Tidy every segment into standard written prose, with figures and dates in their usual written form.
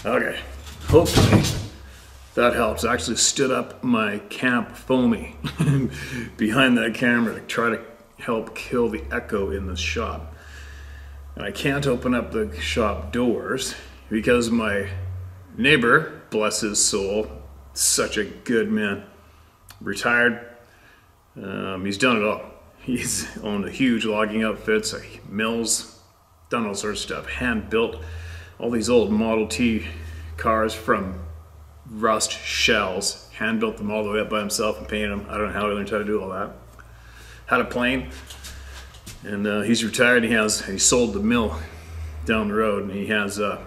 Okay, hopefully that helps. I actually stood up my camp foamy behind that camera to try to help kill the echo in the shop. And I can't open up the shop doors because my neighbor, bless his soul, such a good man, retired. He's done it all. He's owned a huge logging outfits, mills, done all sorts of stuff, hand built all these old Model T cars from rust shells, hand built them all the way up by himself and painted them. I don't know how he learned how to do all that. Had a plane, and he's retired. He sold the mill down the road, and he has a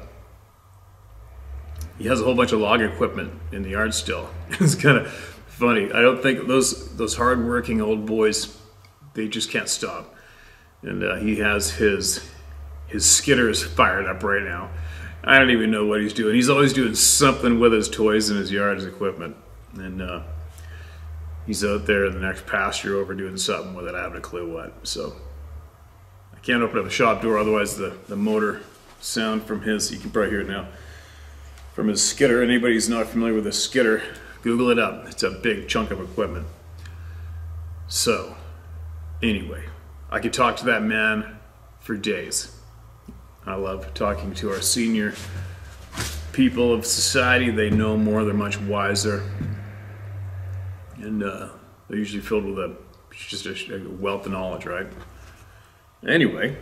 whole bunch of log equipment in the yard still. It's kind of funny. I don't think those hard-working old boys, they just can't stop. And he has his skidders fired up right now. I don't even know what he's doing. He's always doing something with his toys in his yard, his equipment. And he's out there in the next pasture over doing something with it. I haven't a clue what. So I can't open up the shop door, otherwise the motor sound from his, you can probably hear it now, from his skidder. Anybody who's not familiar with a skidder, Google it up. It's a big chunk of equipment. So anyway, I could talk to that man for days. I love talking to our senior people of society. They know more, they're much wiser, and they're usually filled with just a wealth of knowledge, right? Anyway,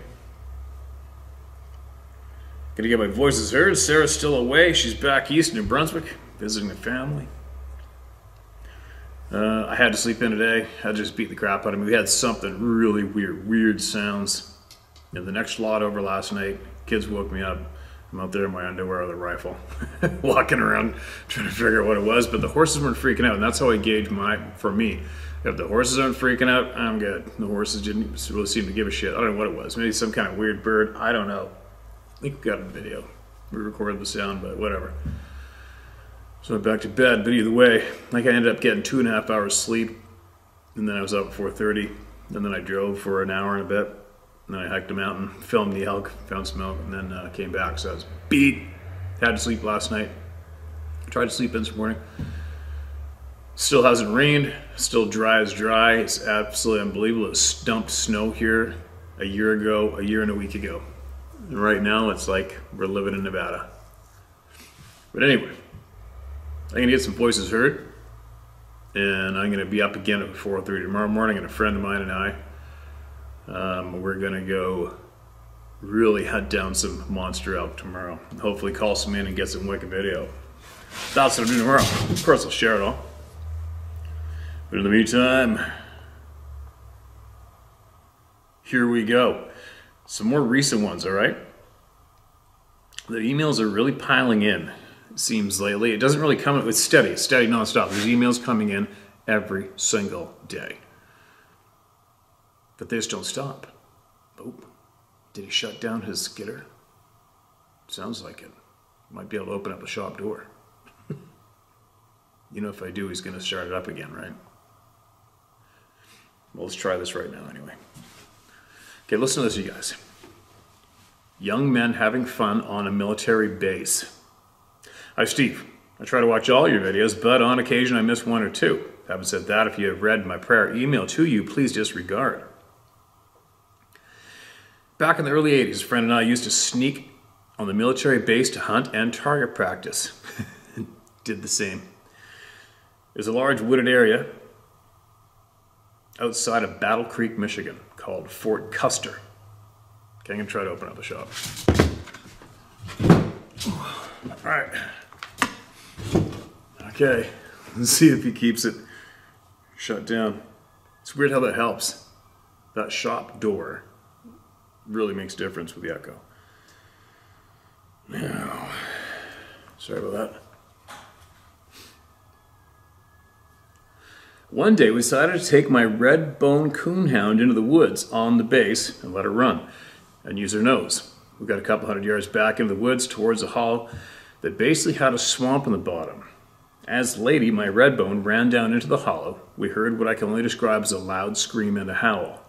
gonna get my voices heard. Sarah's still away. She's back east in New Brunswick, visiting the family. I had to sleep in today. I just beat the crap out of me. We had something really weird sounds in the next lot over last night. Kids woke me up. I'm out there in my underwear with a rifle, walking around trying to figure out what it was, but the horses weren't freaking out, and that's how I gauge for me. If the horses aren't freaking out, I'm good. The horses didn't really seem to give a shit. I don't know what it was. Maybe some kind of weird bird. I don't know. I think we got a video. We recorded the sound, but whatever. So I went back to bed, but either way, I ended up getting 2.5 hours sleep, and then I was up at 4:30, and then I drove for an hour and a bit. And then I hiked a mountain, filmed the elk, found some elk, and then came back. So I was beat. Had to sleep last night. Tried to sleep in this morning. Still hasn't rained. Still dry as dry. It's absolutely unbelievable. It dumped snow here a year and a week ago. And right now it's like we're living in Nevada. But anyway, I'm going to get some voices heard, and I'm going to be up again at 4:30 tomorrow morning, and a friend of mine and I, we're going to go really hunt down some monster elk tomorrow. Hopefully call some in and get some wicked video. That's what I'll do tomorrow. Of course I'll share it all. But in the meantime, here we go. Some more recent ones, alright? The emails are really piling in, it seems lately. It doesn't really come, it's steady nonstop. There's emails coming in every single day. But they just don't stop. Nope. Did he shut down his skidder? Sounds like it. Might be able to open up the shop door. You know, if I do, he's going to start it up again, right? Well, let's try this right now anyway. Okay, listen to this, you guys. Young men having fun on a military base. Hi, Steve. I try to watch all your videos, but on occasion I miss one or two. Having said that, if you have read my prior email to you, please disregard. Back in the early 80s, a friend and I used to sneak on the military base to hunt and target practice. Did the same. There's a large wooded area outside of Battle Creek, Michigan, called Fort Custer. Okay, I'm going to try to open up the shop. All right. Okay, let's see if he keeps it shut down. It's weird how that helps. That shop door really makes a difference with the echo. Now, sorry about that. One day we decided to take my red-bone coonhound into the woods on the base and let her run and use her nose. We got a couple hundred yards back into the woods towards a hollow that basically had a swamp in the bottom. As Lady, my redbone, ran down into the hollow, we heard what I can only describe as a loud scream and a howl.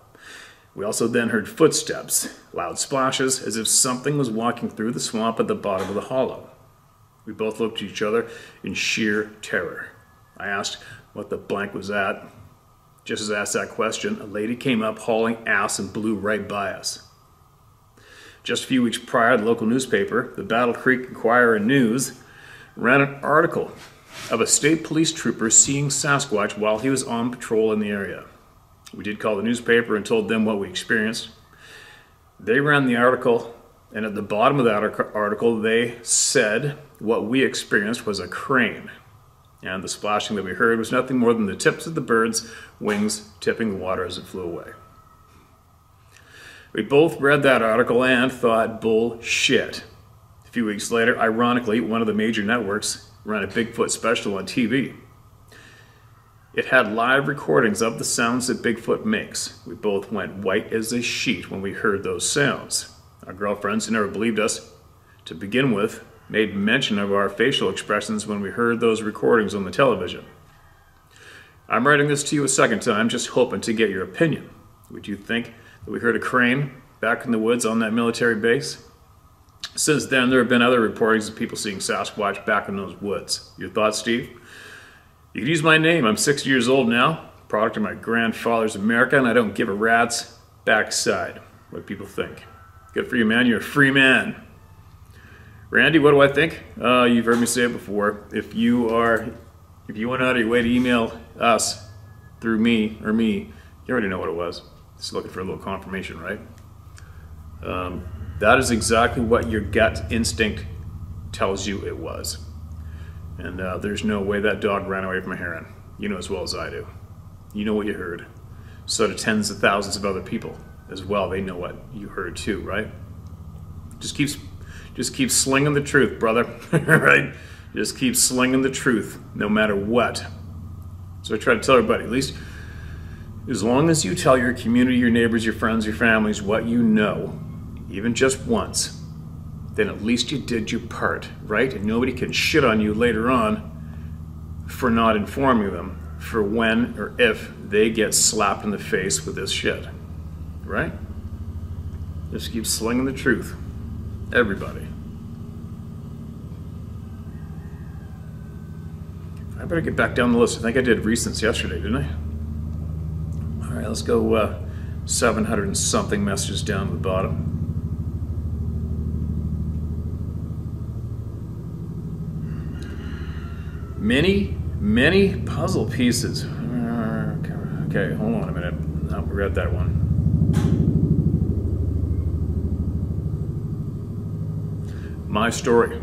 We also then heard footsteps, loud splashes, as if something was walking through the swamp at the bottom of the hollow. We both looked at each other in sheer terror. I asked what the blank was that. Just as I asked that question, a lady came up hauling ass and blew right by us. Just a few weeks prior, the local newspaper, the Battle Creek Inquirer and News, ran an article of a state police trooper seeing Sasquatch while he was on patrol in the area. We did call the newspaper and told them what we experienced. They ran the article, and at the bottom of that article, they said what we experienced was a crane. And the splashing that we heard was nothing more than the tips of the bird's wings tipping the water as it flew away. We both read that article and thought, bullshit. A few weeks later, ironically, one of the major networks ran a Bigfoot special on TV. It had live recordings of the sounds that Bigfoot makes. We both went white as a sheet when we heard those sounds. Our girlfriends, who never believed us to begin with, made mention of our facial expressions when we heard those recordings on the television. I'm writing this to you a second time, just hoping to get your opinion. Would you think that we heard a crane back in the woods on that military base? Since then, there have been other reportings of people seeing Sasquatch back in those woods. Your thoughts, Steve? You can use my name. I'm 60 years old now, product of my grandfather's America, and I don't give a rat's backside what people think. Good for you, man. You're a free man. Randy, what do I think? You've heard me say it before. If you went out of your way to email us through me, you already know what it was. Just looking for a little confirmation, right? That is exactly what your gut instinct tells you it was. And there's no way that dog ran away from a heron. You know as well as I do. You know what you heard. So do tens of thousands of other people as well. They know what you heard too, right? Just keep slinging the truth, brother. Right? Just keep slinging the truth, no matter what. So I try to tell everybody, at least as long as you tell your community, your neighbors, your friends, your families what you know, even just once, then at least you did your part, right? And nobody can shit on you later on for not informing them for when or if they get slapped in the face with this shit, right? Just keep slinging the truth. Everybody. I better get back down the list. I think I did recents yesterday, didn't I? All right, let's go 700 and something messages down to the bottom. many puzzle pieces. Okay, hold on a minute. Oh, we read that one. My story.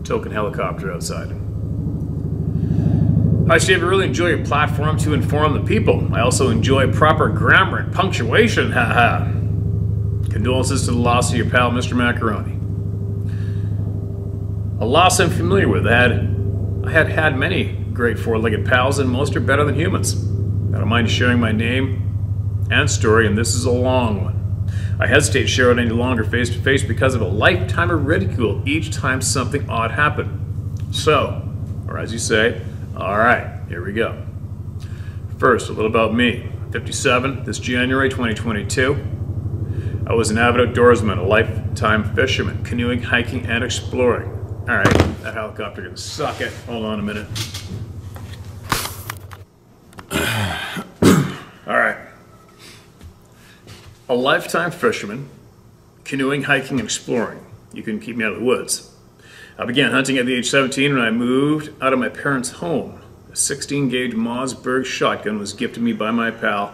Token helicopter outside. Hi Steve, I really enjoy your platform to inform the people. I also enjoy proper grammar and punctuation, haha. Condolences to the loss of your pal, Mr. Macaroni. A loss I'm familiar with. I had many great four-legged pals, and most are better than humans. I don't mind sharing my name and story, and this is a long one. I hesitate to share it any longer face-to-face because of a lifetime of ridicule each time something odd happened. So, or as you say, all right, here we go. First, a little about me. 57, this January 2022. I was an avid outdoorsman, a lifetime fisherman, canoeing, hiking, and exploring. All right, that helicopter can suck it. Hold on a minute. All right. A lifetime fisherman, canoeing, hiking, and exploring. You can keep me out of the woods. I began hunting at the age 17 when I moved out of my parents' home. A 16-gauge Mossberg shotgun was gifted me by my pal,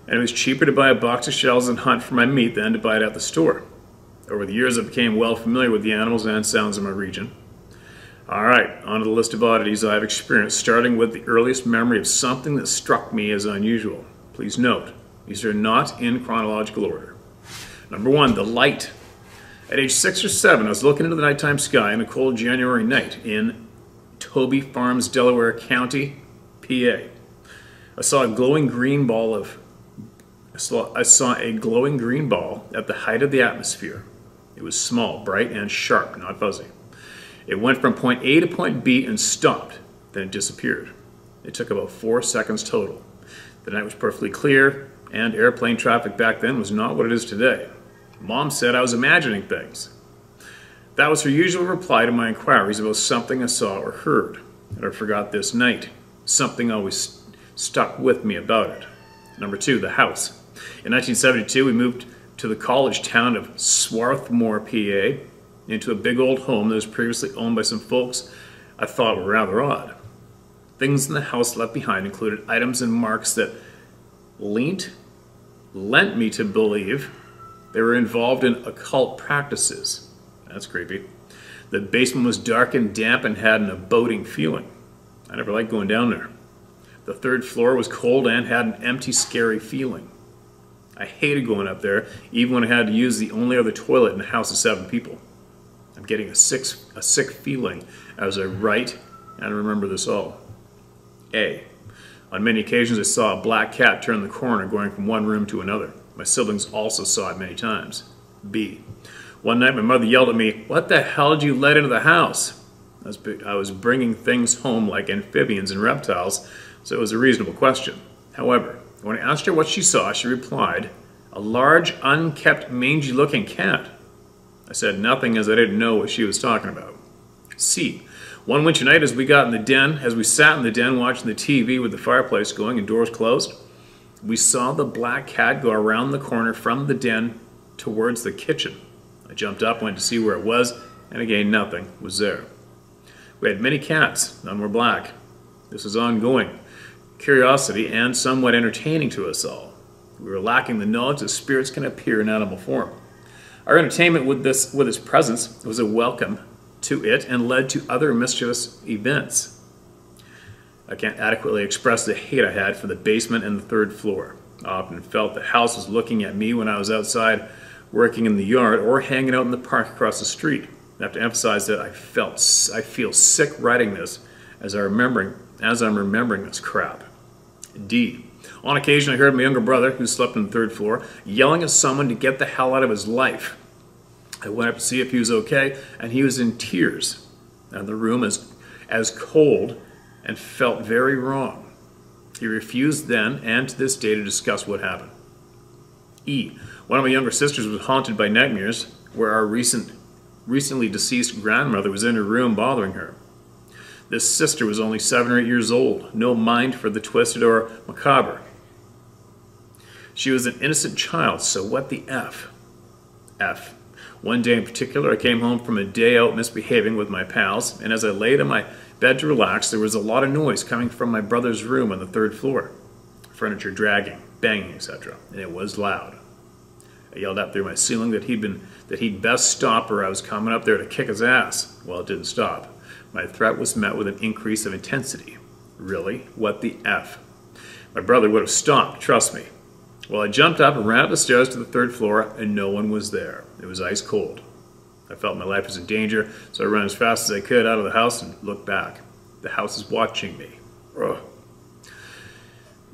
and it was cheaper to buy a box of shells and hunt for my meat than to buy it at the store. Over the years, I became well familiar with the animals and sounds of my region. All right, on to the list of oddities I've experienced, starting with the earliest memory of something that struck me as unusual. Please note, these are not in chronological order. Number 1, the light. At age 6 or 7, I was looking into the nighttime sky on a cold January night in Toby Farms, Delaware County, PA. I saw a glowing green ball at the height of the atmosphere. It was small, bright, and sharp, not fuzzy. It went from point A to point B and stopped, then it disappeared. It took about 4 seconds total. The night was perfectly clear, and airplane traffic back then was not what it is today. Mom said I was imagining things. That was her usual reply to my inquiries about something I saw or heard. And I forgot this night. Something always stuck with me about it. Number 2, the house. In 1972, we moved to the college town of Swarthmore, PA, into a big old home that was previously owned by some folks I thought were rather odd. Things in the house left behind included items and marks that lent me to believe they were involved in occult practices. That's creepy. The basement was dark and damp and had an aboding feeling. I never liked going down there. The 3rd floor was cold and had an empty, scary feeling. I hated going up there, even when I had to use the only other toilet in a house of 7 people. I'm getting a sick feeling as I write and remember this all. A. On many occasions I saw a black cat turn the corner going from one room to another. My siblings also saw it many times. B. One night my mother yelled at me, "What the hell did you let into the house?" I was bringing things home like amphibians and reptiles, so it was a reasonable question. However, when I asked her what she saw, she replied, "A large, unkept, mangy-looking cat." I said nothing as I didn't know what she was talking about. C. One winter night as we sat in the den watching the TV with the fireplace going and doors closed, we saw the black cat go around the corner from the den towards the kitchen. I jumped up, went to see where it was, and again nothing was there. We had many cats, none were black. This was ongoing curiosity and somewhat entertaining to us all. We were lacking the knowledge that spirits can appear in animal form. Our entertainment with its presence was a welcome to it and led to other mischievous events. I can't adequately express the hate I had for the basement and the 3rd floor. I often felt the house was looking at me when I was outside working in the yard or hanging out in the park across the street. I have to emphasize that I feel sick writing this as I'm remembering this crap. D. On occasion I heard my younger brother, who slept on the 3rd floor, yelling at someone to get the hell out of his life. I went up to see if he was okay, and he was in tears. And the room as cold and felt very wrong. He refused then and to this day to discuss what happened. E. One of my younger sisters was haunted by nightmares where our recently deceased grandmother was in her room bothering her. This sister was only 7 or 8 years old, no mind for the twisted or macabre. She was an innocent child, so what the F? F. One day in particular, I came home from a day out misbehaving with my pals, and as I laid in my bed to relax, there was a lot of noise coming from my brother's room on the third floor. Furniture dragging, banging, etc., and it was loud. I yelled up through my ceiling that he'd best stop or I was coming up there to kick his ass. Well, it didn't stop. My threat was met with an increase of intensity. Really? What the F? My brother would have stopped, trust me. Well, I jumped up and ran up the stairs to the third floor, and no one was there. It was ice cold. I felt my life was in danger, so I ran as fast as I could out of the house and looked back. The house is watching me. Ugh.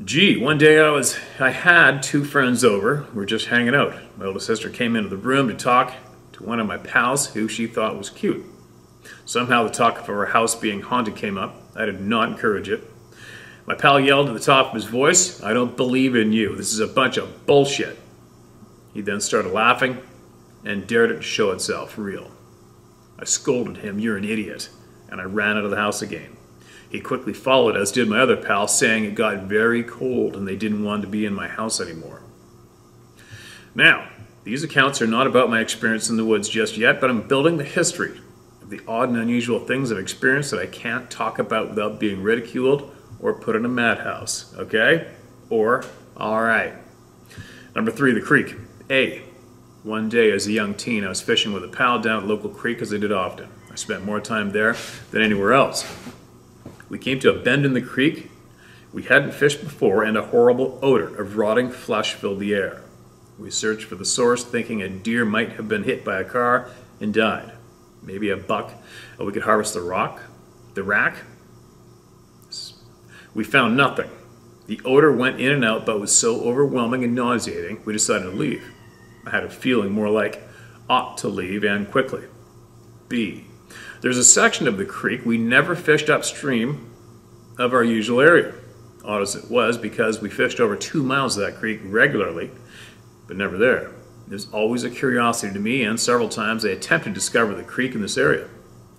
Gee, one day I had two friends over. We were just hanging out. My older sister came into the room to talk to one of my pals who she thought was cute. Somehow the talk of our house being haunted came up. I did not encourage it. My pal yelled at the top of his voice, "I don't believe in you. This is a bunch of bullshit." He then started laughing and dared it to show itself real. I scolded him, "You're an idiot," and I ran out of the house again. He quickly followed, as did my other pal, saying it got very cold and they didn't want to be in my house anymore. Now, these accounts are not about my experience in the woods just yet, but I'm building the history of the odd and unusual things I've experienced that I can't talk about without being ridiculed or put in a madhouse, okay? Or, all right. Number 3, the creek. A. One day as a young teen, I was fishing with a pal down at the local creek as I did often. I spent more time there than anywhere else. We came to a bend in the creek we hadn't fished before, and a horrible odor of rotting flesh filled the air. We searched for the source, thinking a deer might have been hit by a car and died. Maybe a buck, or we could harvest the rack. We found nothing. The odor went in and out, but was so overwhelming and nauseating, we decided to leave. I had a feeling more like ought to leave, and quickly. B. There's a section of the creek we never fished upstream of our usual area. Odd as it was, because we fished over 2 miles of that creek regularly, but never there. It was always a curiosity to me, and several times I attempted to discover the creek in this area.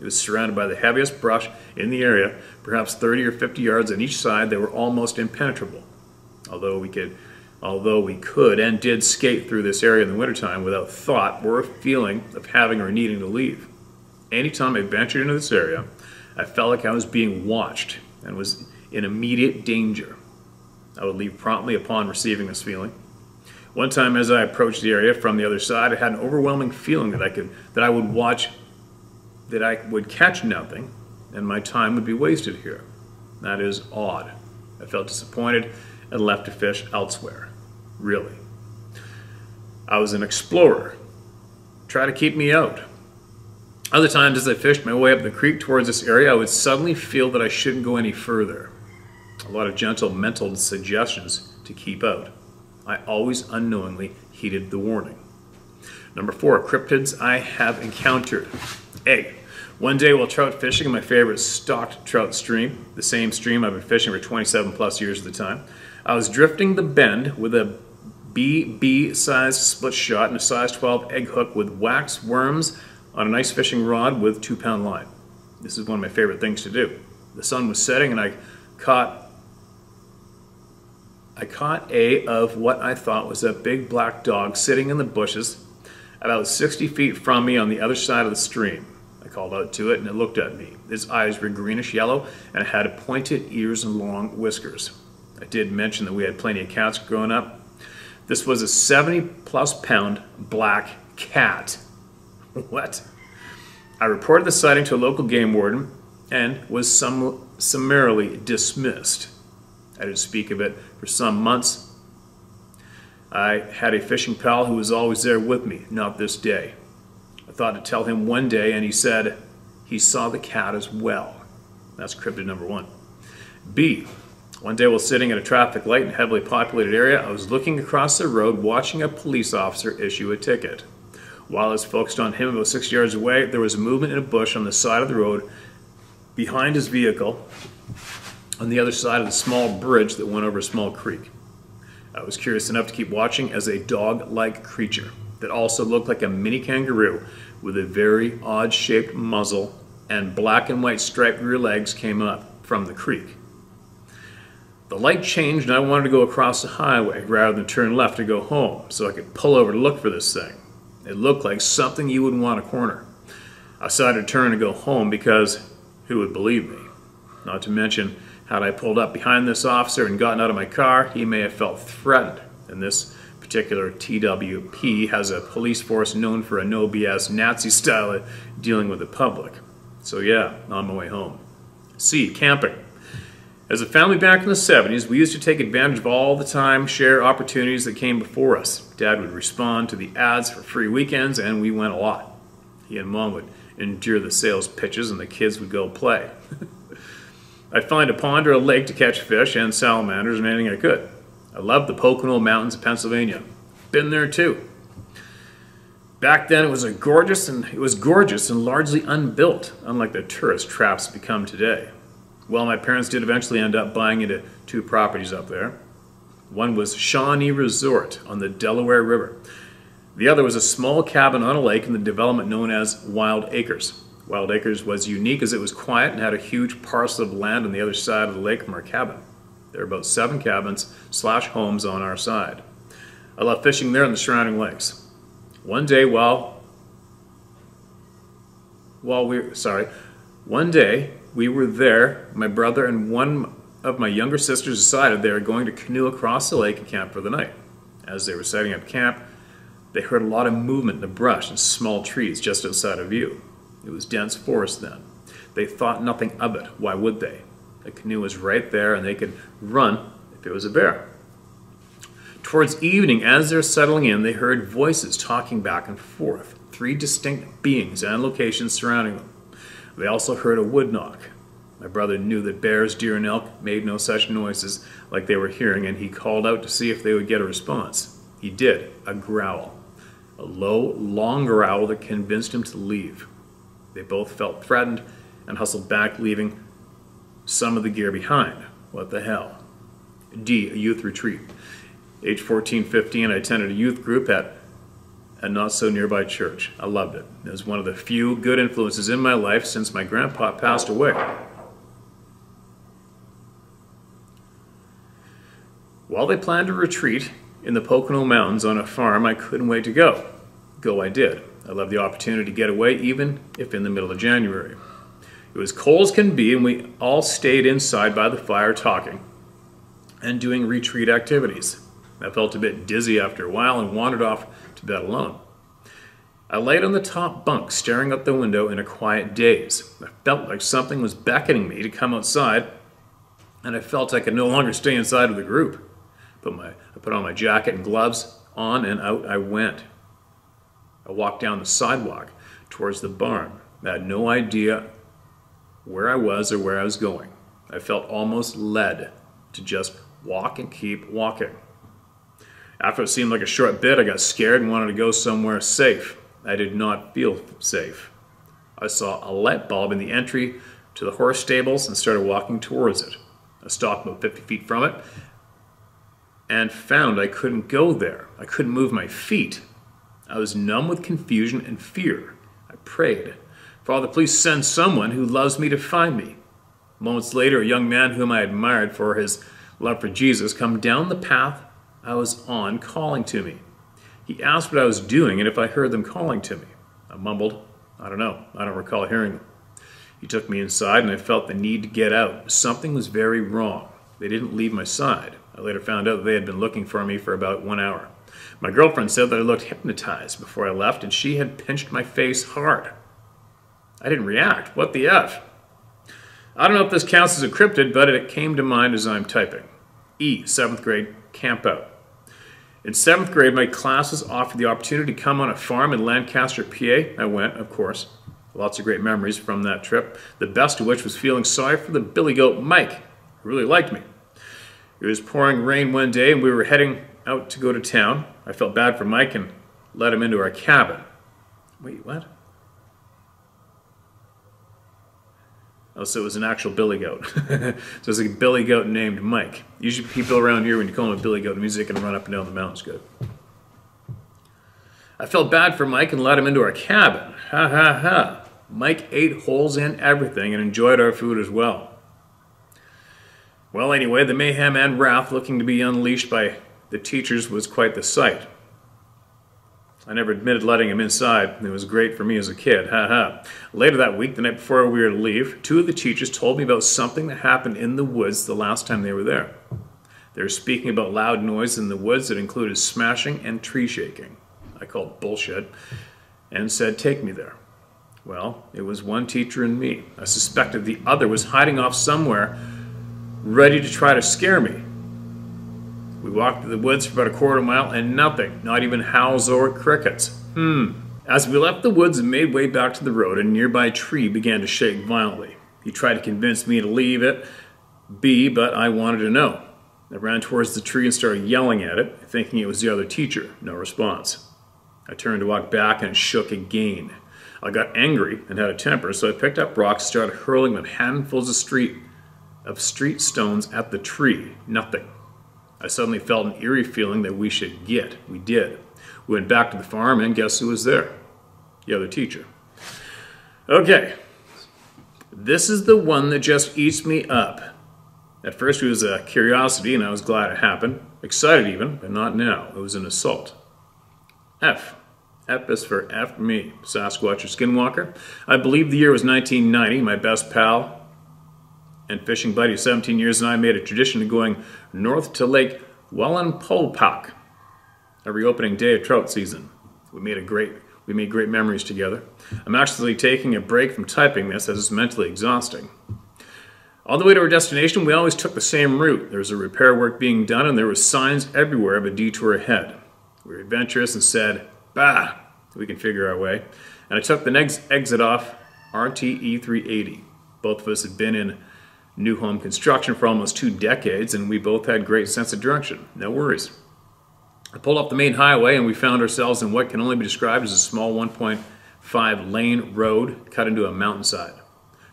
It was surrounded by the heaviest brush in the area, perhaps 30 or 50 yards on each side. They were almost impenetrable. Although we could and did skate through this area in the wintertime without thought or a feeling of having or needing to leave. Anytime I ventured into this area, I felt like I was being watched and was in immediate danger. I would leave promptly upon receiving this feeling. One time as I approached the area from the other side, I had an overwhelming feeling that I would catch nothing and my time would be wasted here. That is odd. I felt disappointed and left to fish elsewhere. Really. I was an explorer. Try to keep me out. Other times as I fished my way up the creek towards this area, I would suddenly feel that I shouldn't go any further. A lot of gentle mental suggestions to keep out. I always unknowingly heeded the warning. Number 4, cryptids I have encountered. A. One day while trout fishing in my favorite stocked trout stream, the same stream I've been fishing for 27 plus years at the time, I was drifting the bend with a BB-sized split shot and a size 12 egg hook with wax worms on a nice fishing rod with 2-pound line. This is one of my favorite things to do. The sun was setting and I caught a of what I thought was a big black dog sitting in the bushes about 60 feet from me on the other side of the stream. I called out to it and it looked at me. Its eyes were greenish yellow and it had pointed ears and long whiskers. I did mention that we had plenty of cats growing up. This was a 70-plus pound black cat. What? I reported the sighting to a local game warden and was summarily dismissed. I didn't speak of it for some months. I had a fishing pal who was always there with me, not this day. I thought to tell him one day, and he said he saw the cat as well. That's cryptid number 1. B. One day while sitting at a traffic light in a heavily populated area, I was looking across the road watching a police officer issue a ticket. While I was focused on him about 6 yards away, there was a movement in a bush on the side of the road behind his vehicle on the other side of the small bridge that went over a small creek. I was curious enough to keep watching as a dog-like creature that also looked like a mini kangaroo with a very odd-shaped muzzle and black and white striped rear legs came up from the creek. The light changed and I wanted to go across the highway rather than turn left to go home so I could pull over to look for this thing. It looked like something you would want to corner. I decided to turn and go home because who would believe me? Not to mention, had I pulled up behind this officer and gotten out of my car, he may have felt threatened. And this particular TWP has a police force known for a no BS Nazi style of dealing with the public. So yeah, on my way home. C, camping. As a family back in the 70s, we used to take advantage of all the time, share opportunities that came before us. Dad would respond to the ads for free weekends, and we went a lot. He and Mom would endure the sales pitches, and the kids would go play. I'd find a pond or a lake to catch fish and salamanders and anything I could. I loved the Pocono Mountains of Pennsylvania. Been there too. Back then it was gorgeous and largely unbuilt, unlike the tourist traps become today. Well, my parents did eventually end up buying into 2 properties up there. One was Shawnee Resort on the Delaware River. The other was a small cabin on a lake in the development known as Wild Acres. Wild Acres was unique as it was quiet and had a huge parcel of land on the other side of the lake from our cabin. There were about 7 cabins/homes on our side. I loved fishing there and the surrounding lakes. One day we were there, my brother and one of my younger sisters decided they were going to canoe across the lake and camp for the night. As they were setting up camp, they heard a lot of movement in the brush and small trees just outside of view. It was dense forest then. They thought nothing of it. Why would they? The canoe was right there and they could run if it was a bear. Towards evening, as they're settling in, they heard voices talking back and forth. 3 distinct beings and locations surrounding them. They also heard a wood knock. My brother knew that bears, deer, and elk made no such noises like they were hearing, and he called out to see if they would get a response. He did, a growl. A low, long growl that convinced him to leave. They both felt threatened and hustled back, leaving some of the gear behind. What the hell? D, a youth retreat. Age 14, 15, I attended a youth group at a not-so-nearby church. I loved it. It was one of the few good influences in my life since my grandpa passed away. While they planned a retreat in the Pocono Mountains on a farm, I couldn't wait to go. Go I did. I loved the opportunity to get away, even if in the middle of January. It was cold as can be, and we all stayed inside by the fire talking and doing retreat activities. I felt a bit dizzy after a while and wandered off to bed alone. I laid on the top bunk, staring out the window in a quiet daze. I felt like something was beckoning me to come outside, and I felt I could no longer stay inside with the group. I put on my jacket and gloves on, and out I went. I walked down the sidewalk towards the barn. I had no idea where I was or where I was going. I felt almost led to just walk and keep walking. After it seemed like a short bit, I got scared and wanted to go somewhere safe. I did not feel safe. I saw a light bulb in the entry to the horse stables and started walking towards it. I stopped about 50 feet from it and found I couldn't go there. I couldn't move my feet. I was numb with confusion and fear. I prayed, "Father, please send someone who loves me to find me." Moments later, a young man whom I admired for his love for Jesus came down the path I was on, calling to me. He asked what I was doing and if I heard them calling to me. I mumbled, "I don't know. I don't recall hearing them." He took me inside and I felt the need to get out. Something was very wrong. They didn't leave my side. I later found out that they had been looking for me for about 1 hour. My girlfriend said that I looked hypnotized before I left, and she had pinched my face hard. I didn't react. What the F? I don't know if this counts as a cryptid, but it came to mind as I'm typing. E, 7th grade, camp out. In 7th grade, my classes offered the opportunity to come on a farm in Lancaster, PA. I went, of course. Lots of great memories from that trip, the best of which was feeling sorry for the billy goat Mike, who really liked me. It was pouring rain one day, and we were heading out to go to town. I felt bad for Mike and let him into our cabin. Wait, what? Oh, so it was an actual billy goat. So it was a billy goat named Mike. Usually people around here, when you call him a billy goat, it means they can run up and down the mountains good. I felt bad for Mike and let him into our cabin. Ha ha ha. Mike ate holes in everything and enjoyed our food as well. Well, anyway, the mayhem and wrath looking to be unleashed by the teachers was quite the sight. I never admitted letting him inside. It was great for me as a kid. Ha ha. Later that week, the night before we were to leave, two of the teachers told me about something that happened in the woods the last time they were there. They were speaking about loud noise in the woods that included smashing and tree shaking. I called bullshit and said, take me there. Well, it was one teacher and me. I suspected the other was hiding off somewhere, ready to try to scare me. We walked through the woods for about a quarter mile and nothing, not even howls or crickets. As we left the woods and made way back to the road, a nearby tree began to shake violently. He tried to convince me to leave it be, but I wanted to know. I ran towards the tree and started yelling at it, thinking it was the other teacher. No response. I turned to walk back and it shook again. I got angry and had a temper, so I picked up rocks and started hurling them handfuls of street stones at the tree. Nothing. I suddenly felt an eerie feeling that we should get. We did. We went back to the farm and guess who was there? The other teacher. Okay. This is the one that just eats me up. At first it was a curiosity and I was glad it happened. Excited even, but not now. It was an assault. F. F is for F me, Sasquatch or Skinwalker. I believe the year was 1990. My best pal and fishing buddy of 17 years and I made a tradition of going north to Lake Wallenpolpak every opening day of trout season. We made great memories together. I'm actually taking a break from typing this as it's mentally exhausting. On the way to our destination, we always took the same route. There was a repair work being done and there were signs everywhere of a detour ahead. We were adventurous and said, bah, we can figure our way. And I took the next exit off RTE 380. Both of us had been in new home construction for almost 2 decades and we both had great sense of direction. No worries. I pulled off the main highway and we found ourselves in what can only be described as a small 1.5 lane road cut into a mountainside.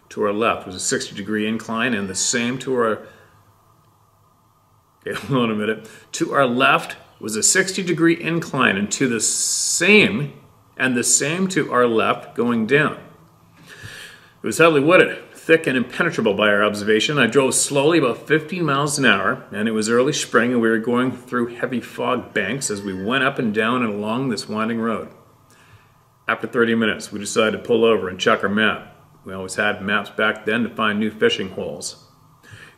To our left was a 60-degree incline and the same to our... Okay, hold on a minute. To our left was a 60-degree incline and the same to our left going down. It was heavily wooded, thick and impenetrable by our observation. I drove slowly, about 15 miles an hour, and it was early spring and we were going through heavy fog banks as we went up and down and along this winding road. After 30 minutes, we decided to pull over and check our map. We always had maps back then to find new fishing holes.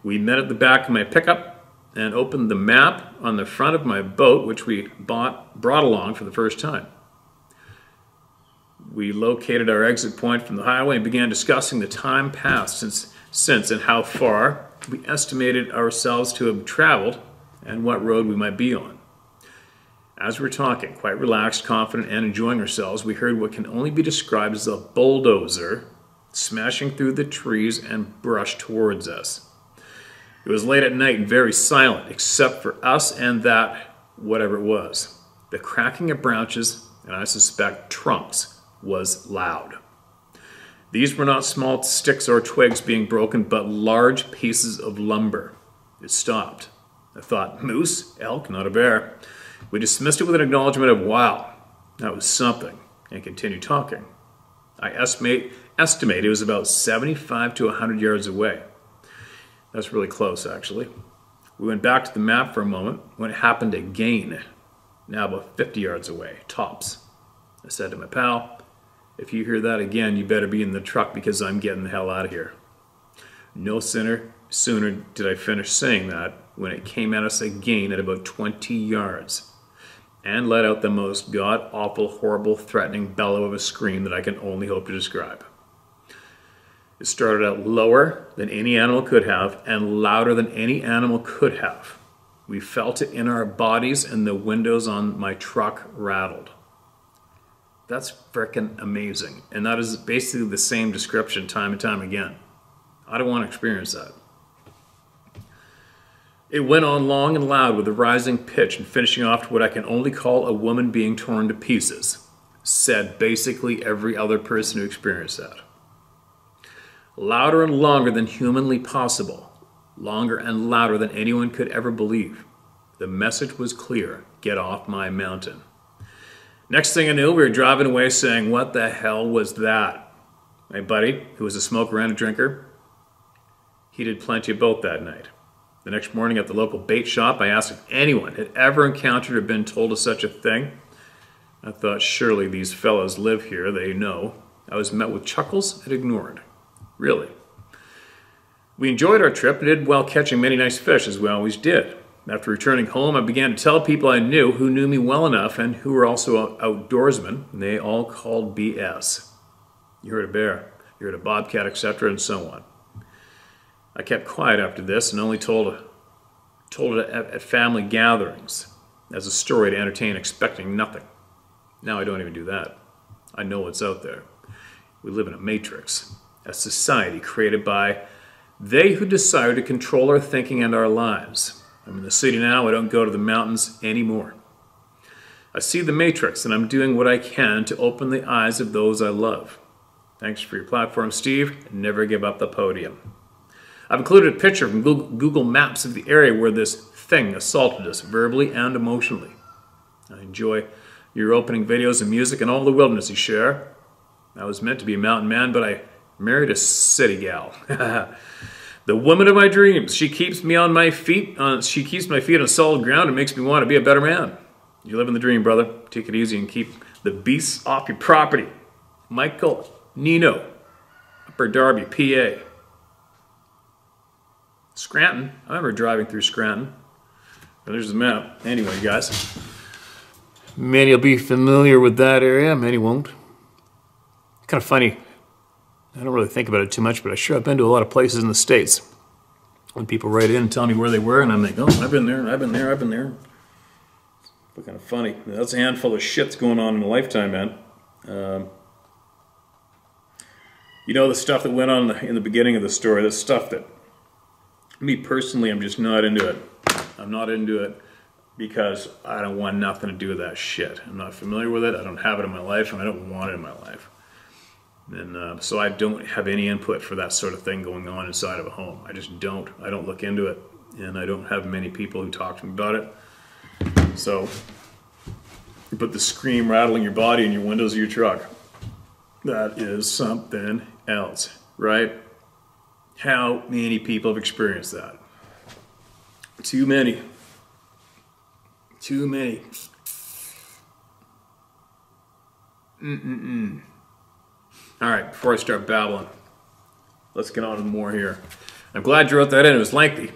We met at the back of my pickup and opened the map on the front of my boat, which we brought along for the first time. We located our exit point from the highway and began discussing the time passed since and how far we estimated ourselves to have traveled and what road we might be on. As we were talking, quite relaxed, confident, and enjoying ourselves, we heard what can only be described as a bulldozer smashing through the trees and brush towards us. It was late at night and very silent, except for us and that, whatever it was. The cracking of branches, and I suspect trunks, was loud. These were not small sticks or twigs being broken, but large pieces of lumber. It stopped. I thought, moose, elk, not a bear. We dismissed it with an acknowledgement of, wow, that was something, and continued talking. I estimate it was about 75 to 100 yards away. That's really close, actually. We went back to the map for a moment when it happened again, now about 50 yards away, tops. I said to my pal, if you hear that again, you better be in the truck because I'm getting the hell out of here. No sooner did I finish saying that when it came at us again at about 20 yards and let out the most god-awful, horrible, threatening bellow of a scream that I can only hope to describe. It started out lower than any animal could have and louder than any animal could have. We felt it in our bodies and the windows on my truck rattled. That's frickin' amazing. And that is basically the same description time and time again. I don't want to experience that. It went on long and loud with a rising pitch and finishing off to what I can only call a woman being torn to pieces. Said basically every other person who experienced that. Louder and longer than humanly possible. Longer and louder than anyone could ever believe. The message was clear. Get off my mountain. Next thing I knew, we were driving away saying, what the hell was that? My buddy, who was a smoker and a drinker, he did plenty of both that night. The next morning at the local bait shop, I asked if anyone had ever encountered or been told of such a thing. I thought surely these fellas live here, they know. I was met with chuckles and ignored. Really. We enjoyed our trip and did well catching many nice fish, as we always did. After returning home, I began to tell people I knew who knew me well enough and who were also outdoorsmen, and they all called BS. You heard a bear, you heard a bobcat, etc., and so on. I kept quiet after this and only told it at family gatherings as a story to entertain, expecting nothing. Now I don't even do that. I know what's out there. We live in a matrix, a society created by they who desire to control our thinking and our lives. I'm in the city now, I don't go to the mountains anymore. I see the matrix and I'm doing what I can to open the eyes of those I love. Thanks for your platform, Steve, and never give up the podium. I've included a picture from Google Maps of the area where this thing assaulted us verbally and emotionally. I enjoy your opening videos and music and all the wilderness you share. I was meant to be a mountain man, but I married a city gal. The woman of my dreams. She keeps me on my feet. She keeps my feet on solid ground and makes me want to be a better man. You live in the dream, brother. Take it easy and keep the beasts off your property. Michael Nino, Upper Darby, PA. Scranton. I remember driving through Scranton. There's the map. Anyway, guys. Many will be familiar with that area. Many won't. Kind of funny. I don't really think about it too much, but I sure have been to a lot of places in the States. When people write in and tell me where they were, and I'm like, oh, I've been there, I've been there, I've been there. It's kind of funny. That's a handful of shit's going on in a lifetime, man. You know, the stuff that went on in the beginning of the story, the stuff that, me personally, I'm just not into it. I'm not into it because I don't want nothing to do with that shit. I'm not familiar with it, I don't have it in my life, and I don't want it in my life. And so I don't have any input for that sort of thing going on inside of a home. I just don't. I don't look into it. And I don't have many people who talk to me about it. So you put the scream rattling your body in your windows of your truck. That is something else, right? How many people have experienced that? Too many. Too many. All right, before I start babbling, let's get on to more here. I'm glad you wrote that in. It was lengthy.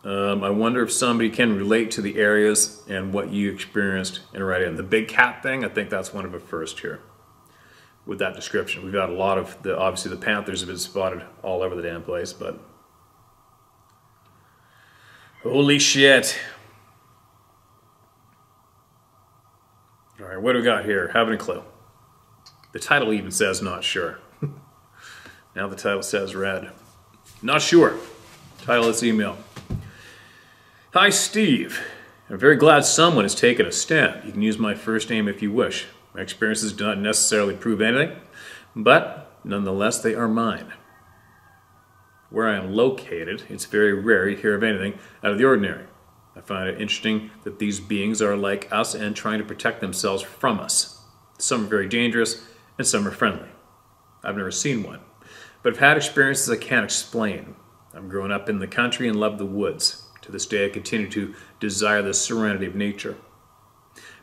I wonder if somebody can relate to the areas and what you experienced and write in. The big cat thing, I think that's one of the first here with that description. We've got a lot of, obviously the panthers have been spotted all over the damn place, but holy shit. All right, what do we got here? Haven't a clue. The title even says not sure. Now the title says red. Not sure. Title of this email. Hi, Steve. I'm very glad someone has taken a stand. You can use my first name if you wish. My experiences do not necessarily prove anything, but nonetheless they are mine. Where I am located, it's very rare you hear of anything out of the ordinary. I find it interesting that these beings are like us and trying to protect themselves from us. Some are very dangerous, and some are friendly. I've never seen one, but I've had experiences I can't explain. I'm growing up in the country and love the woods. To this day, I continue to desire the serenity of nature.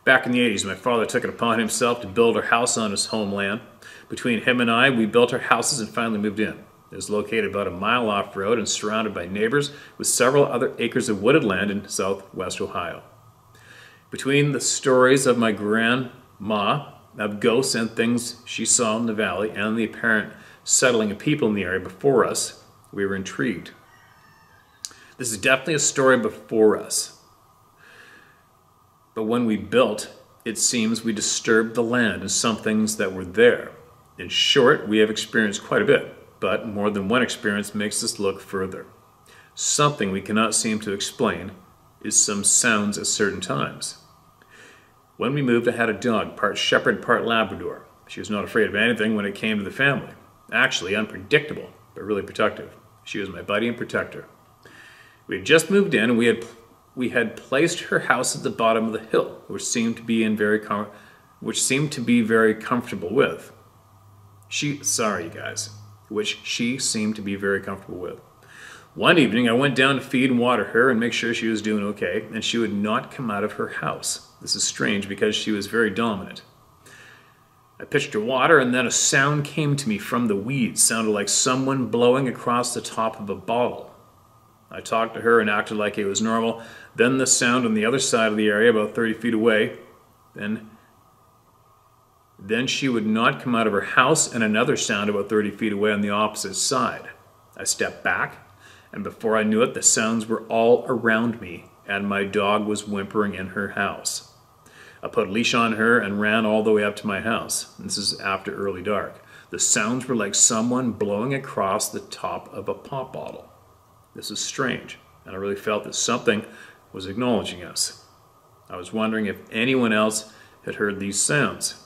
Back in the 80s, my father took it upon himself to build our house on his homeland. Between him and I, we built our houses and finally moved in. It was located about a mile off-road and surrounded by neighbors with several other acres of wooded land in southwest Ohio. Between the stories of my grandma, of ghosts and things she saw in the valley, and the apparent settling of people in the area before us, we were intrigued. This is definitely a story before us. But when we built, it seems we disturbed the land and some things that were there. In short, we have experienced quite a bit, but more than one experience makes us look further. Something we cannot seem to explain is some sounds at certain times. When we moved, I had a dog, part shepherd, part Labrador. She was not afraid of anything when it came to the family. Actually, unpredictable, but really protective. She was my buddy and protector. We had just moved in, and we had placed her house at the bottom of the hill, which seemed to be very comfortable with. Which she seemed to be very comfortable with. One evening, I went down to feed and water her and make sure she was doing okay, and she would not come out of her house. This is strange because she was very dominant. I pitched her water, and then a sound came to me from the weeds. Sounded like someone blowing across the top of a bottle. I talked to her and acted like it was normal. Then the sound on the other side of the area, about 30 feet away. Then she would not come out of her house, and another sound about 30 feet away on the opposite side. I stepped back, and before I knew it, the sounds were all around me, and my dog was whimpering in her house. I put a leash on her and ran all the way up to my house. This is after early dark. The sounds were like someone blowing across the top of a pop bottle. This is strange, and I really felt that something was acknowledging us. I was wondering if anyone else had heard these sounds.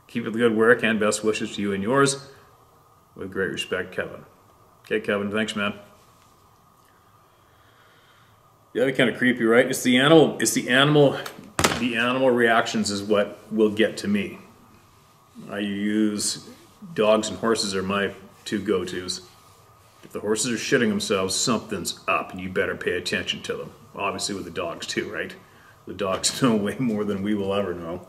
Keep up the good work, and best wishes to you and yours. With great respect, Kevin. Okay, Kevin, thanks, man. Yeah, they're kind of creepy, right? It's the animal reactions is what will get to me. I use dogs and horses are my two go-tos. If the horses are shitting themselves, something's up, and you better pay attention to them. Obviously with the dogs too, right? The dogs know way more than we will ever know.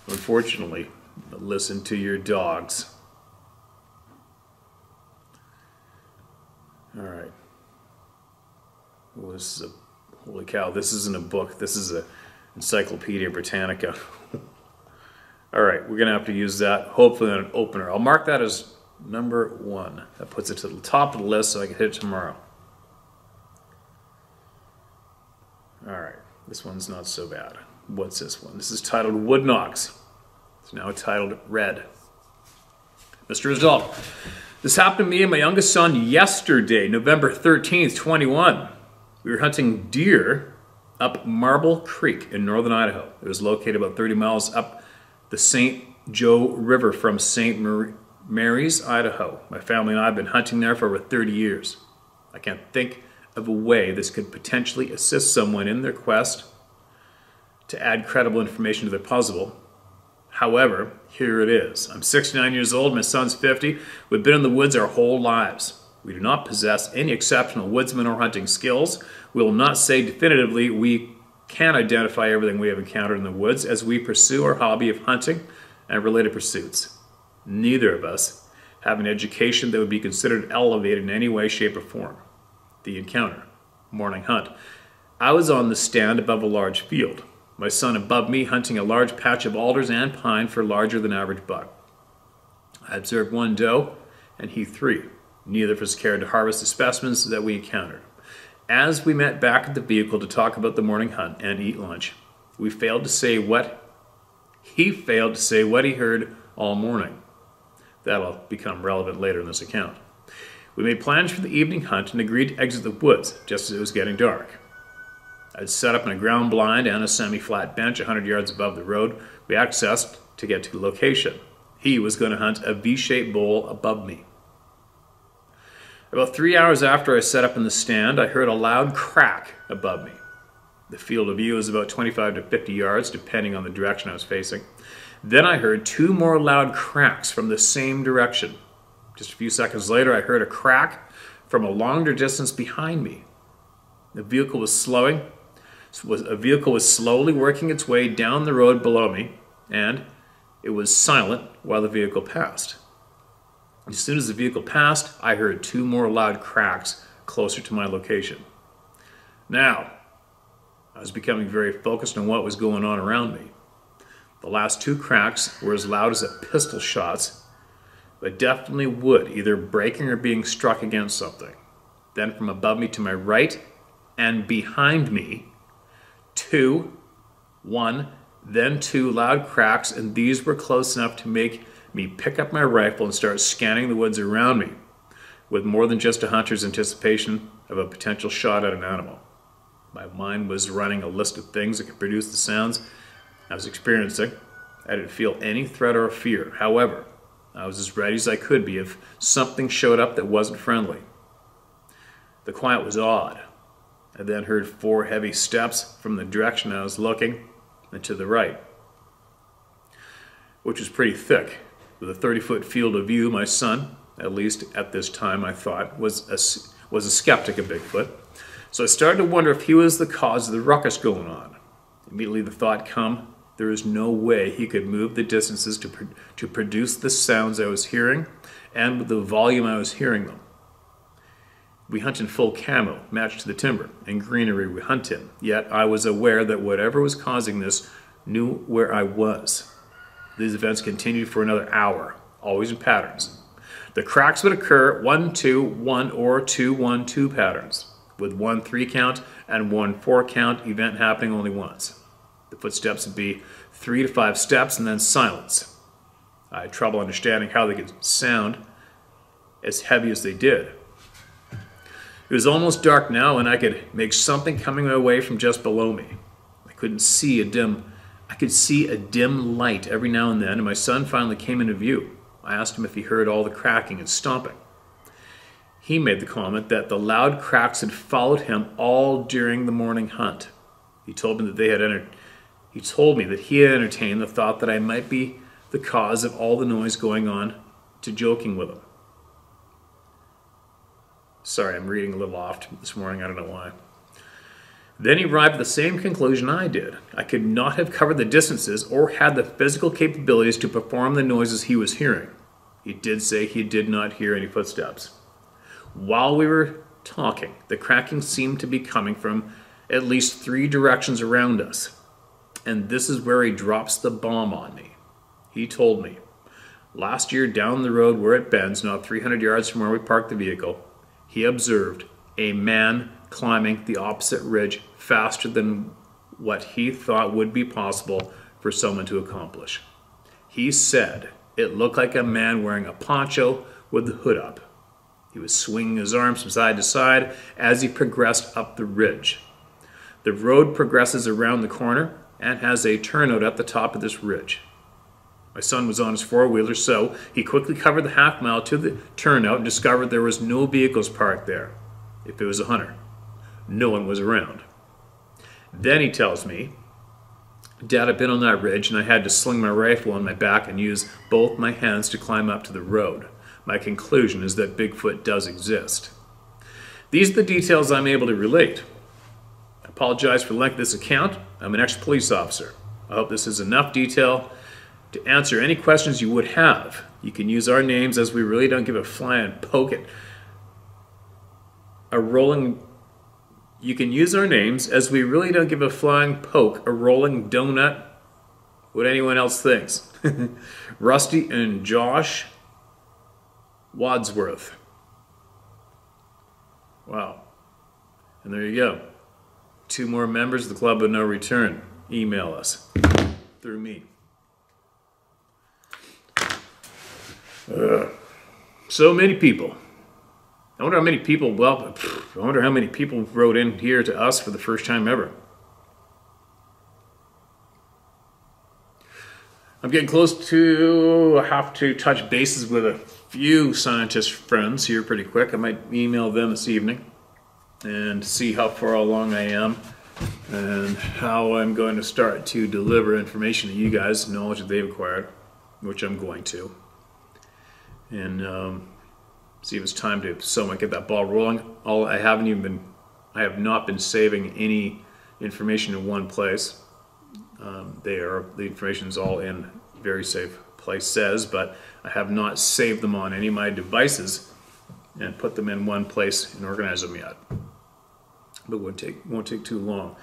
Unfortunately, listen to your dogs. All right. Well, this is holy cow, this isn't a book. This is a Encyclopedia Britannica. All right, we're going to have to use that, hopefully on an opener. I'll mark that as number 1. That puts it to the top of the list so I can hit it tomorrow. All right, this one's not so bad. What's this one? This is titled Wood Knocks. It's now titled Red. Mr. Result. This happened to me and my youngest son yesterday, November 13th, 21. We were hunting deer up Marble Creek in northern Idaho. It was located about 30 miles up the St. Joe River from St. Mary's, Idaho. My family and I have been hunting there for over 30 years. I can't think of a way this could potentially assist someone in their quest to add credible information to their puzzle. However, here it is. I'm 69 years old, my son's 50. We've been in the woods our whole lives. We do not possess any exceptional woodsman or hunting skills. We will not say definitively we can identify everything we have encountered in the woods as we pursue our hobby of hunting and related pursuits. Neither of us have an education that would be considered elevated in any way, shape, or form. The encounter. Morning hunt. I was on the stand above a large field. My son above me hunting a large patch of alders and pine for larger than average buck. I observed one doe and he 3. Neither of us cared to harvest the specimens that we encountered. As we met back at the vehicle to talk about the morning hunt and eat lunch, he failed to say what he heard all morning. That'll become relevant later in this account. We made plans for the evening hunt and agreed to exit the woods just as it was getting dark. I'd set up in a ground blind and a semi-flat bench 100 yards above the road we accessed to get to the location. He was going to hunt a V-shaped bowl above me. About 3 hours after I set up in the stand, I heard a loud crack above me. The field of view was about 25 to 50 yards, depending on the direction I was facing. Then I heard 2 more loud cracks from the same direction. Just a few seconds later, I heard a crack from a longer distance behind me. A vehicle was slowly working its way down the road below me, and it was silent while the vehicle passed. As soon as the vehicle passed, I heard 2 more loud cracks closer to my location. Now, I was becoming very focused on what was going on around me. The last 2 cracks were as loud as a pistol shots, but definitely wood, either breaking or being struck against something. Then from above me to my right and behind me, 1, then 2 loud cracks, and these were close enough to make me pick up my rifle and start scanning the woods around me with more than just a hunter's anticipation of a potential shot at an animal. My mind was running a list of things that could produce the sounds I was experiencing. I didn't feel any threat or fear. However, I was as ready as I could be if something showed up that wasn't friendly. The quiet was odd. I then heard 4 heavy steps from the direction I was looking and to the right, which was pretty thick. With a 30-foot field of view, my son, at least at this time I thought, was a skeptic of Bigfoot. So I started to wonder if he was the cause of the ruckus going on. Immediately the thought come, There is no way he could move the distances to produce the sounds I was hearing and with the volume I was hearing them. We hunt in full camo, matched to the timber, and greenery we hunt in. Yet I was aware that whatever was causing this knew where I was. These events continued for another hour, always in patterns. The cracks would occur 1-2-1 or 2-1-2 patterns, with 1 3 count and 1 4 count event happening only once. The footsteps would be 3 to 5 steps and then silence. I had trouble understanding how they could sound as heavy as they did. It was almost dark now and I could make something coming my way from just below me. I could see a dim light every now and then, and my son finally came into view. I asked him if he heard all the cracking and stomping. He made the comment that the loud cracks had followed him all during the morning hunt. He told me that he had entertained the thought that I might be the cause of all the noise going on, to joking with him. Sorry, I'm reading a little off this morning, I don't know why. Then he arrived at the same conclusion I did. I could not have covered the distances or had the physical capabilities to perform the noises he was hearing. He did say he did not hear any footsteps. While we were talking, the cracking seemed to be coming from at least 3 directions around us. And this is where he drops the bomb on me. He told me, last year down the road where it bends, not 300 yards from where we parked the vehicle, he observed a man climbing the opposite ridge faster than what he thought would be possible for someone to accomplish. He said it looked like a man wearing a poncho with the hood up. He was swinging his arms from side to side as he progressed up the ridge. The road progresses around the corner and has a turnout at the top of this ridge. My son was on his four-wheeler, so he quickly covered the half-mile to the turnout and discovered there was no vehicles parked there, if it was a hunter. No one was around. Then he tells me, Dad had been on that ridge and I had to sling my rifle on my back and use both my hands to climb up to the road. My conclusion is that Bigfoot does exist. These are the details I'm able to relate. I apologize for the length of this account. I'm an ex-police officer. I hope this is enough detail to answer any questions you would have. You can use our names as we really don't give a flying poke at a rolling... You can use our names as we really don't give a flying poke, a rolling donut, what anyone else thinks. Rusty and Josh Wadsworth. Wow. And there you go. 2 more members of the Club of No Return. Email us through me. So many people. I wonder how many people, I wonder how many people wrote in here to us for the first time ever. I'm getting close to, I have to touch bases with a few scientist friends here pretty quick. I might email them this evening and see how far along I am and how I'm going to start to deliver information to you guys, knowledge that they've acquired, which I'm going to. And see if it's time to somewhat get that ball rolling. I have not been saving any information in one place. The information is all in very safe places, but I have not saved them on any of my devices and put them in one place and organize them yet. But won't take too long.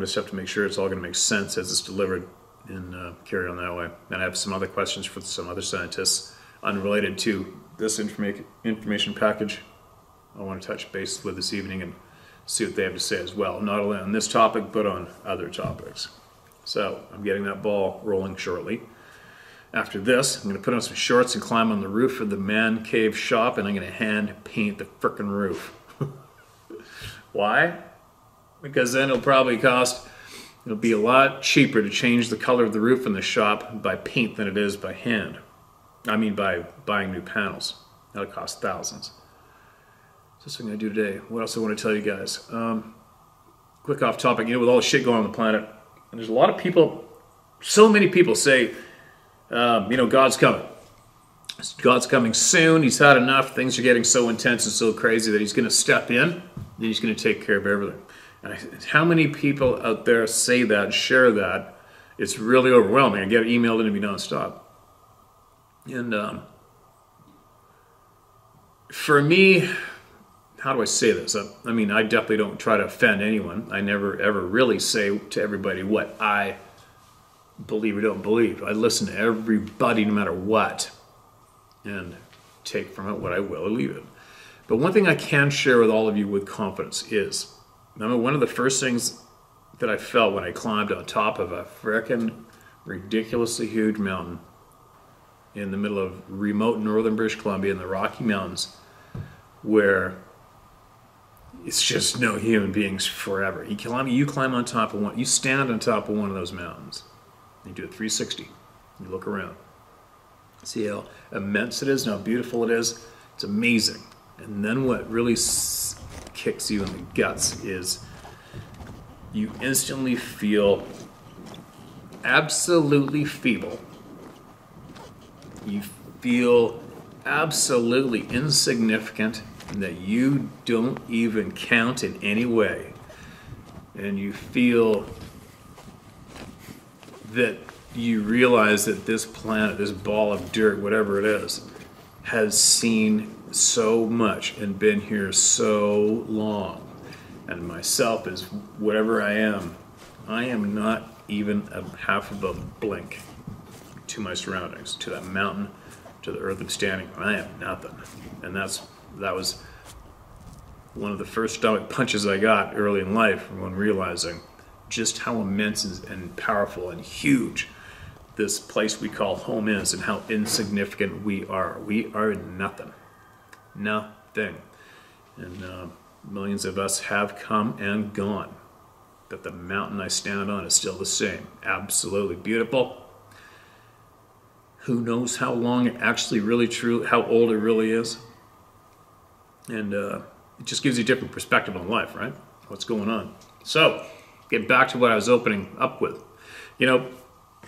Just have to make sure it's all going to make sense as it's delivered and carry on that way. And I have some other questions for some other scientists unrelated to this information package I want to touch base with this evening and see what they have to say as well, not only on this topic but on other topics. So I'm getting that ball rolling shortly. After this, I'm going to put on some shorts and climb on the roof of the man cave shop, and I'm going to hand paint the frickin' roof. Why? Because then it'll be a lot cheaper to change the color of the roof in the shop by paint than it is by hand. I mean by buying new panels. That'll cost thousands. So that's what I'm going to do today. What else I want to tell you guys? Quick off topic, with all the shit going on the planet, and there's a lot of people, so many people say, God's coming. God's coming soon. He's had enough. Things are getting so intense and so crazy that he's going to step in and he's going to take care of everything. And how many people out there say that, share that, It's really overwhelming. I get emailed into me nonstop. And for me, how do I say this? I mean, I definitely don't try to offend anyone. I never ever really say to everybody what I believe or don't believe. I listen to everybody no matter what and take from it what I will or leave it. But one thing I can share with all of you with confidence is, remember, one of the first things that I felt when I climbed on top of a frickin' ridiculously huge mountain in the middle of remote northern British Columbia in the Rocky Mountains, where it's just no human beings forever. You climb on top of one, you stand on top of one of those mountains. You do a 360. You look around. See how immense it is and how beautiful it is? It's amazing. And then what really kicks you in the guts is you instantly feel absolutely feeble. You feel absolutely insignificant, and that you don't even count in any way. And you feel that you realize that this planet, this ball of dirt, whatever it is, has seen so much and been here so long. And myself is whatever I am not even a half of a blink to my surroundings, to that mountain, to the earth I'm standing on. I am nothing. And that was one of the first stomach punches I got early in life when realizing just how immense and powerful and huge this place we call home is and how insignificant we are. We are nothing. Nothing. And millions of us have come and gone. But the mountain I stand on is still the same. Absolutely beautiful. Who knows how long it actually really true, how old it really is. And it just gives you a different perspective on life, right? What's going on. So, get back to what I was opening up with. You know,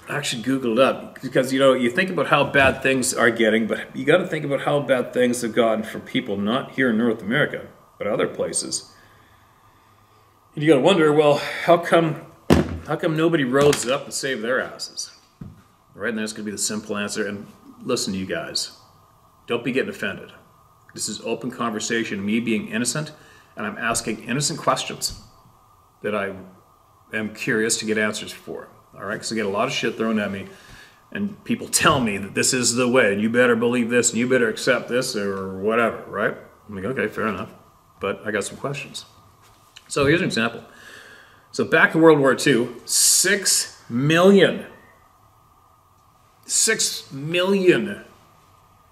I actually Googled up because, you know, you think about how bad things are getting, but you got to think about how bad things have gotten for people, not here in North America, but other places. And you got to wonder, well, how come nobody rose up to save their asses? Right? And that's going to be the simple answer. And listen to you guys. Don't be getting offended. This is open conversation, me being innocent, and I'm asking innocent questions that I am curious to get answers for. All right? Because I get a lot of shit thrown at me, and people tell me that this is the way, and you better believe this, and you better accept this, or whatever, right? I'm like, okay, fair enough. But I got some questions. So here's an example. So back in World War II, 6 million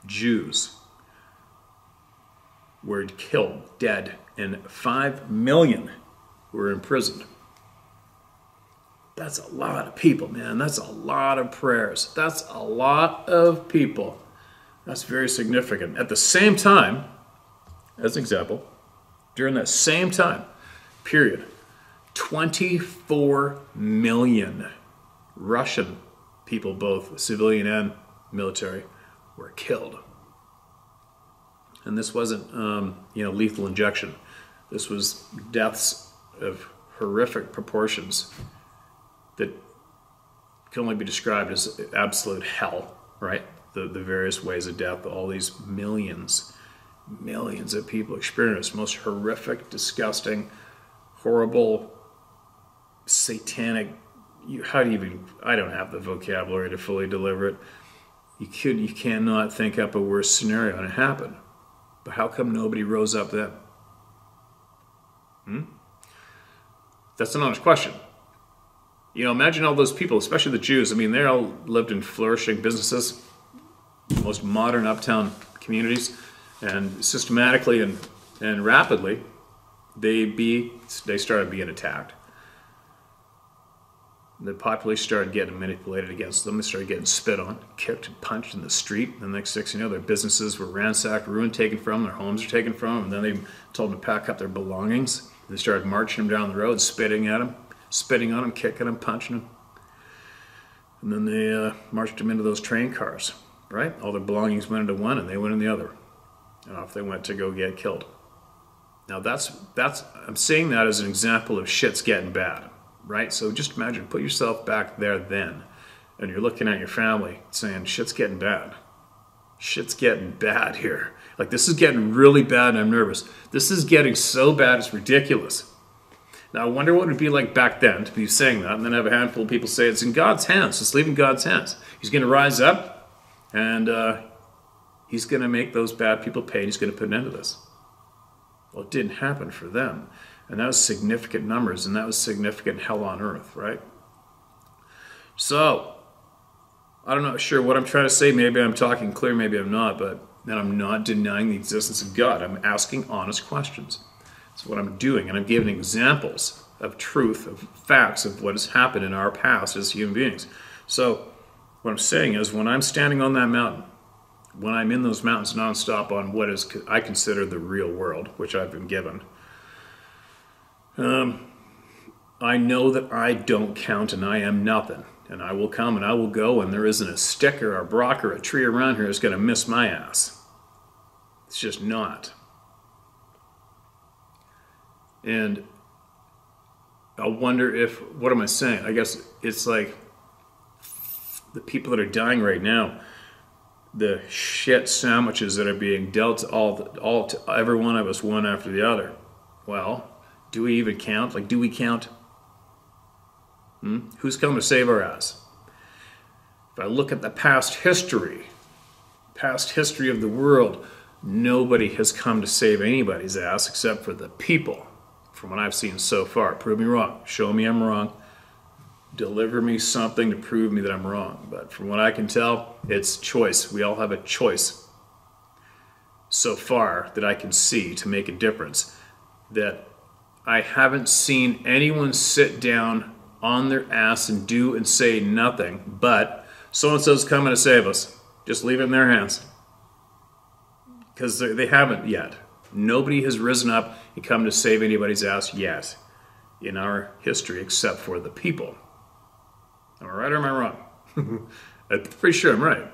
Jews were killed, dead, and 5 million were imprisoned. That's a lot of people, man. That's a lot of prayers. That's a lot of people. That's very significant. At the same time, as an example, during that same time period, 24 million Russian people, both civilian and military, were killed. And this wasn't, lethal injection. This was deaths of horrific proportions that can only be described as absolute hell, right? The various ways of death, all these millions of people experienced most horrific, disgusting, horrible, satanic, I don't have the vocabulary to fully deliver it. You cannot think up a worse scenario, and it happened. But how come nobody rose up then? That's an honest question. You know, imagine all those people, especially the Jews. I mean, they all lived in flourishing businesses, most modern uptown communities, and systematically and rapidly, they started being attacked. The population started getting manipulated against them. They started getting spit on, kicked, and punched in the street. The next 6 their businesses were ransacked, ruined, taken from them, their homes were taken from them, and then they told them to pack up their belongings. They started marching them down the road, spitting on them, kicking them, punching them. And then they marched them into those train cars, right? All their belongings went into one and they went in the other. And off they went to go get killed. Now I'm saying that as an example of shit's getting bad. right? So just imagine, put yourself back there then, and you're looking at your family saying, shit's getting bad. Shit's getting bad here. Like, this is getting really bad and I'm nervous. This is getting so bad it's ridiculous. Now, I wonder what it would be like back then to be saying that, and then have a handful of people say it's in God's hands. Just leave it in God's hands. He's going to rise up, and he's going to make those bad people pay, and he's going to put an end to this. Well, it didn't happen for them. And that was significant numbers, and that was significant hell on earth, right? So, I'm not sure what I'm trying to say. Maybe I'm talking clear, maybe I'm not, but then I'm not denying the existence of God. I'm asking honest questions. That's what I'm doing, and I'm giving examples of truth, of facts, of what has happened in our past as human beings. So, what I'm saying is, when I'm standing on that mountain, when I'm in those mountains nonstop on what is I consider the real world, which I've been given, I know that I don't count and I am nothing. And I will come and I will go, and there isn't a stick or a rock or a tree around here that's going to miss my ass. It's just not. And I wonder if, what am I saying? I guess it's like the people that are dying right now, the shit sandwiches that are being dealt to every one of us, one after the other. Well, do we even count? Like, do we count? Who's coming to save our ass? If I look at the past history of the world, nobody has come to save anybody's ass except for the people, from what I've seen so far. Prove me wrong. Show me I'm wrong. Deliver me something to prove me that I'm wrong. But from what I can tell, it's choice. We all have a choice so far that I can see to make a difference. That I haven't seen anyone sit down on their ass and do and say nothing, but so-and-so's coming to save us. Just leave it in their hands. Because they haven't yet. Nobody has risen up and come to save anybody's ass yet in our history except for the people. Am I right or am I wrong? I'm pretty sure I'm right.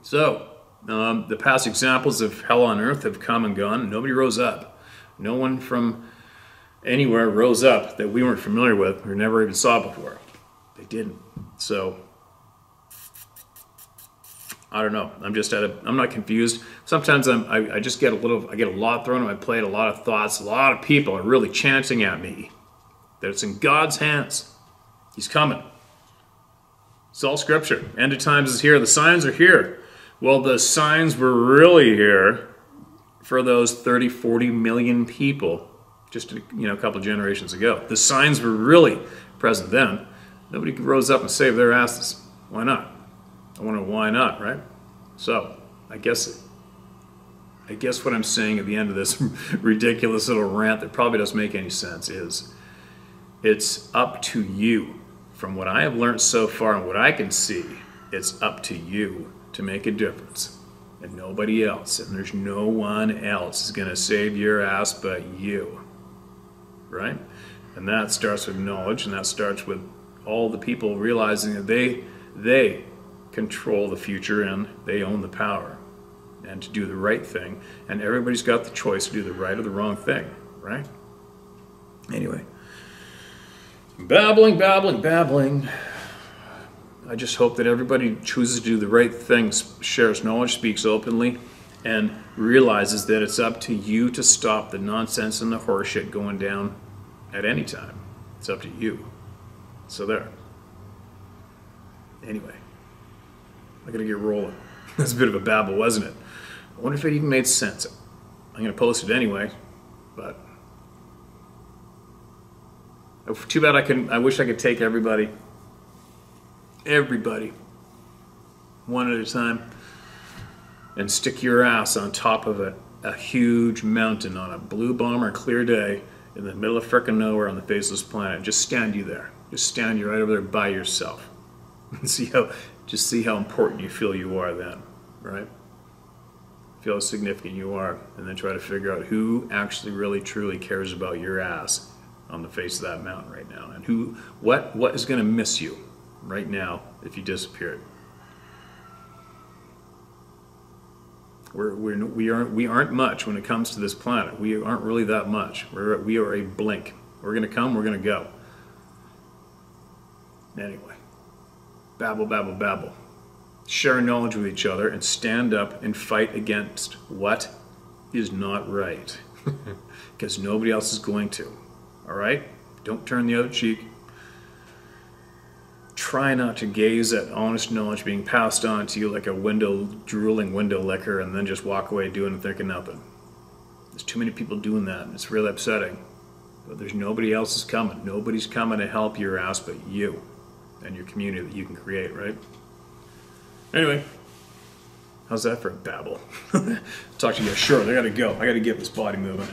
So, the past examples of hell on earth have come and gone. Nobody rose up. No one from anywhere rose up that we weren't familiar with or never even saw before. They didn't. So, I don't know. I'm not confused. Sometimes I just get I get a lot thrown on my plate, a lot of thoughts, a lot of people are really chanting at me that it's in God's hands. He's coming. It's all scripture. End of times is here. The signs are here. Well, the signs were really here for those 30, 40 million people just a couple generations ago. The signs were really present then. Nobody rose up and saved their asses. Why not? I wonder why not, right? So, I guess what I'm saying at the end of this ridiculous little rant that probably doesn't make any sense is it's up to you. From what I have learned so far and what I can see, it's up to you to make a difference. And nobody else. And there's no one else is going to save your ass but you. Right? And that starts with knowledge, and that starts with all the people realizing that they control the future and they own the power. And to do the right thing. And everybody's got the choice to do the right or the wrong thing. Right? Anyway. Babbling. I just hope that everybody chooses to do the right things, shares knowledge, speaks openly, and realizes that it's up to you to stop the nonsense and the horseshit going down at any time. It's up to you. So there. Anyway, I gotta get rolling. That's a bit of a babble, wasn't it? I wonder if it even made sense. I'm gonna post it anyway, but too bad I wish I could take everybody, one at a time, and stick your ass on top of a huge mountain on a blue bomber clear day in the middle of frickin' nowhere on the face of this planet. Just stand you there. Just stand you right over there by yourself. And see how important you feel you are then, right? Feel how significant you are, and then try to figure out who actually really truly cares about your ass on the face of that mountain right now, and what is going to miss you right now if you disappeared. We aren't much when it comes to this planet. We aren't really that much. We are a blink. We're going to come, we're going to go. Anyway, babble, babble, babble. Share knowledge with each other and stand up and fight against what is not right. Because nobody else is going to. All right? Don't turn the other cheek. Try not to gaze at honest knowledge being passed on to you like a drooling window licker and then just walk away doing and thinking nothing. There's too many people doing that, and it's really upsetting. But there's nobody else is coming. Nobody's coming to help your ass but you and your community that you can create, right? Anyway, how's that for a babble? Talk to you. Sure, I gotta go. I gotta get this body moving.